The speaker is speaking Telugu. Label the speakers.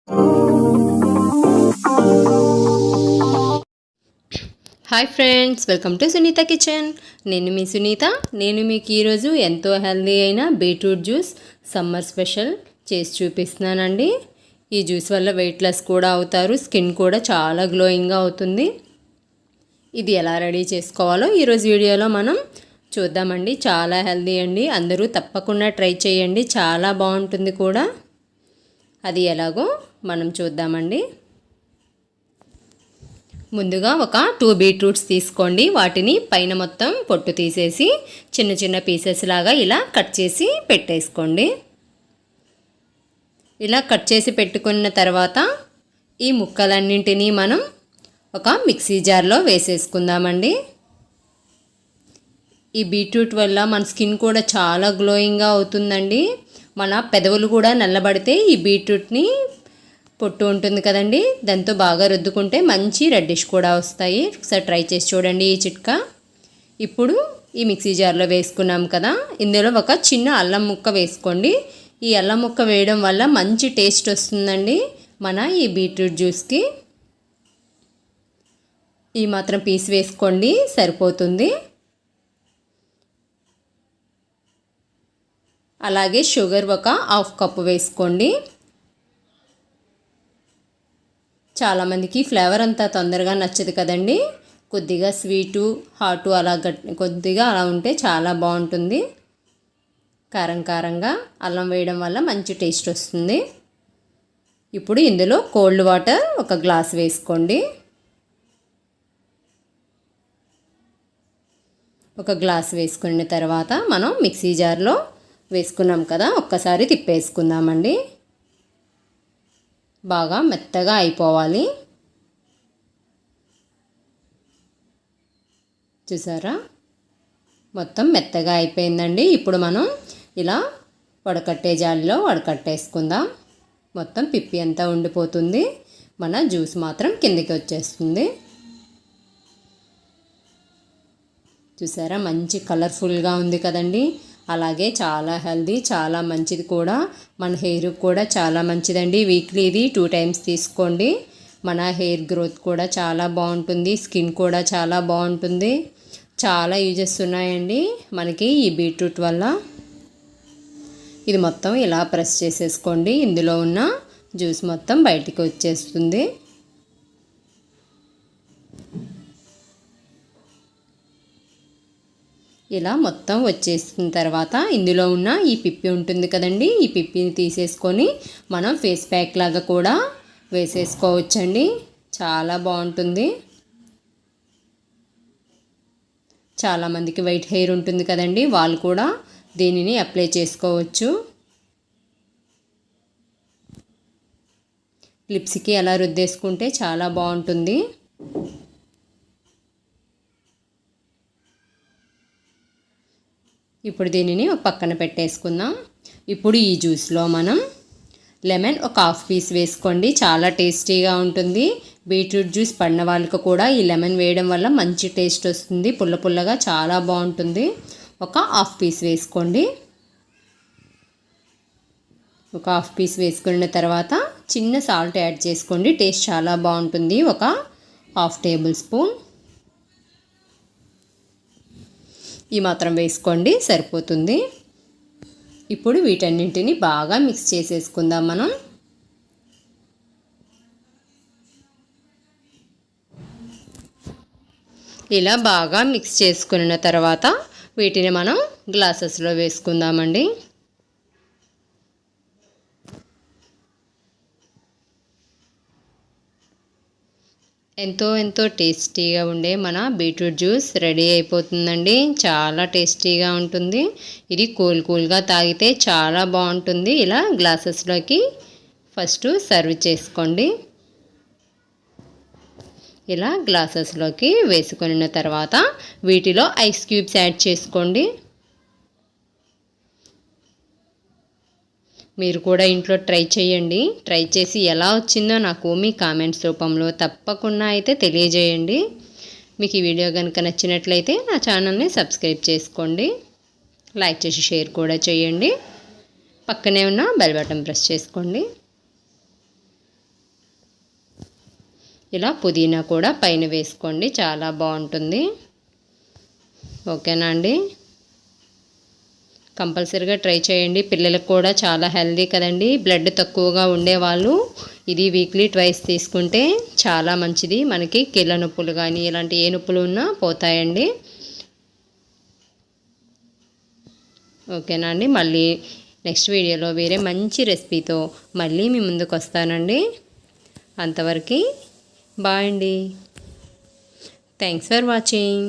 Speaker 1: Hi friends, welcome to Sunita kitchen. నేను మీ సునీత. నేను మీకు ఈరోజు ఎంతో హెల్దీ అయిన బీట్రూట్ జ్యూస్ సమ్మర్ స్పెషల్ చేసి చూపిస్తున్నానండి. ఈ జ్యూస్ వల్ల వెయిట్ లాస్ కూడా అవుతారు, స్కిన్ కూడా చాలా గ్లోయింగ్గా అవుతుంది. ఇది ఎలా రెడీ చేసుకోవాలో ఈరోజు వీడియోలో మనం చూద్దామండి. చాలా హెల్దీ అండి, అందరూ తప్పకుండా ట్రై చేయండి, చాలా బాగుంటుంది కూడా. అది ఎలాగో మనం చూద్దామండి. ముందుగా ఒక 2 బీట్రూట్స్ తీసుకోండి. వాటిని పైన మొత్తం పొట్టు తీసేసి చిన్న చిన్న పీసెస్ లాగా ఇలా కట్ చేసి పెట్టేసుకోండి. ఇలా కట్ చేసి పెట్టుకున్న తర్వాత ఈ ముక్కలన్నింటినీ మనం ఒక మిక్సీ జార్లో వేసేసుకుందామండి. ఈ బీట్రూట్ వల్ల మన స్కిన్ కూడా చాలా గ్లోయింగ్గా అవుతుందండి. మన పెదవులు కూడా నల్లబడితే ఈ బీట్రూట్ని పొట్టు ఉంటుంది కదండి, దాంతో బాగా రుద్దుకుంటే మంచి రెడ్డిష్ కూడా వస్తాయి. ఒకసారి ట్రై చేసి చూడండి ఈ చిట్కా. ఇప్పుడు ఈ మిక్సీ జార్లో వేసుకున్నాం కదా, ఇందులో ఒక చిన్న అల్లం ముక్క వేసుకోండి. ఈ అల్లం ముక్క వేయడం వల్ల మంచి టేస్ట్ వస్తుందండి మన ఈ బీట్రూట్ జ్యూస్కి. ఈ మాత్రం పీస్ వేసుకోండి, సరిపోతుంది. అలాగే షుగర్ ఒక 1/2 కప్పు వేసుకోండి. చాలామందికి ఫ్లేవర్ అంతా తొందరగా నచ్చదు కదండి, కొద్దిగా స్వీటు హాటు అలా కొద్దిగా అలా ఉంటే చాలా బాగుంటుంది. కారం కారంగా అల్లం వేయడం వల్ల మంచి టేస్ట్ వస్తుంది. ఇప్పుడు ఇందులో కోల్డ్ వాటర్ ఒక గ్లాస్ వేసుకోండి. ఒక గ్లాస్ వేసుకున్న తర్వాత మనం మిక్సీ జార్లో వేసుకున్నాం కదా, ఒక్కసారి తిప్పేసుకుందామండి. బాగా మెత్తగా అయిపోవాలి. చూసారా, మొత్తం మెత్తగా అయిపోయిందండి. ఇప్పుడు మనం ఇలా వడకట్టే జాలిలో వడకట్టేసుకుందాం. మొత్తం పిప్పి అంతా ఉండిపోతుంది, మన జ్యూస్ మాత్రం కిందకి వచ్చేస్తుంది. చూసారా, మంచి కలర్ఫుల్గా ఉంది కదండి. అలాగే చాలా హెల్దీ, చాలా మంచిది కూడా. మన హెయిర్కి కూడా చాలా మంచిదండి. వీక్లీ ఇది 2 టైమ్స్ తీసుకోండి. మన హెయిర్ గ్రోత్ కూడా చాలా బాగుంటుంది, స్కిన్ కూడా చాలా బాగుంటుంది. చాలా యూజెస్ ఉన్నాయండి మనకి ఈ బీట్రూట్ వల్ల. ఇది మొత్తం ఇలా ప్రెస్ చేసేసుకోండి, ఇందులో ఉన్న జ్యూస్ మొత్తం బయటికి వచ్చేస్తుంది. ఇలా మొత్తం వచ్చేసిన తర్వాత ఇందులో ఉన్న ఈ పిప్పి ఉంటుంది కదండి, ఈ పిప్పిని తీసేసుకొని మనం ఫేస్ ప్యాక్ లాగా కూడా వేసేసుకోవచ్చండి. చాలా బాగుంటుంది. చాలామందికి వైట్ హెయిర్ ఉంటుంది కదండి, వాళ్ళు కూడా దీనిని అప్లై చేసుకోవచ్చు. లిప్స్కి అలా రుద్దేసుకుంటే చాలా బాగుంటుంది. ఇప్పుడు దీనిని ఒక పక్కన పెట్టేసుకుందాం. ఇప్పుడు ఈ జ్యూస్లో మనం లెమన్ ఒక 1/2 పీస్ వేసుకోండి, చాలా టేస్టీగా ఉంటుంది. బీట్రూట్ జ్యూస్ పడిన వాళ్ళకి కూడా ఈ లెమన్ వేయడం వల్ల మంచి టేస్ట్ వస్తుంది, పుల్ల పుల్లగా చాలా బాగుంటుంది. ఒక 1/2 పీస్ వేసుకోండి. ఒక 1/2 పీస్ వేసుకున్న తర్వాత చిన్న సాల్ట్ యాడ్ చేసుకోండి, టేస్ట్ చాలా బాగుంటుంది. ఒక 1/2 టేబుల్ స్పూన్ ఈ మాత్రం వేసుకోండి, సరిపోతుంది. ఇప్పుడు వీటన్నింటిని బాగా మిక్స్ చేసేసుకుందాం మనం. ఇలా బాగా మిక్స్ చేసుకున్న తర్వాత వీటిని మనం గ్లాసెస్లో వేసుకుందామండి. ఎంతో టేస్టీగా ఉండే మన బీట్రూట్ జ్యూస్ రెడీ అయిపోతుందండి. చాలా టేస్టీగా ఉంటుంది. ఇది కూల్గా తాగితే చాలా బాగుంటుంది. ఇలా గ్లాసెస్లోకి ఫస్ట్ సర్వ్ చేసుకోండి. ఇలా గ్లాసెస్లోకి వేసుకున్న తర్వాత వీటిలో ఐస్ క్యూబ్స్ యాడ్ చేసుకోండి. మీరు కూడా ఇంట్లో ట్రై చేయండి. ట్రై చేసి ఎలా వచ్చిందో నాకు మీ కామెంట్స్ రూపంలో తప్పకుండా అయితే తెలియజేయండి. మీకు ఈ వీడియో కనుక నచ్చినట్లయితే నా ఛానల్ని సబ్స్క్రైబ్ చేసుకోండి, లైక్ చేసి షేర్ కూడా చేయండి. పక్కనే ఉన్న బెల్ బటన్ ప్రెస్ చేసుకోండి. ఇలా పుదీనా కూడా పైన వేసుకోండి, చాలా బాగుంటుంది. ఓకేనా అండి? కంపల్సరీగా ట్రై చేయండి. పిల్లలకు కూడా చాలా హెల్దీ కదండి. బ్లడ్ తక్కువగా ఉండేవాళ్ళు ఇది వీక్లీ ట్వైస్ తీసుకుంటే చాలా మంచిది. మనకి కీళ్ళ నొప్పులు కానీ ఇలాంటి ఏ నొప్పులు ఉన్నా పోతాయండి. ఓకేనా అండి? మళ్ళీ నెక్స్ట్ వీడియోలో వేరే మంచి రెసిపీతో మళ్ళీ మీ ముందుకు వస్తానండి. అంతవరకు బాయ్ అండి. Thanks for watching.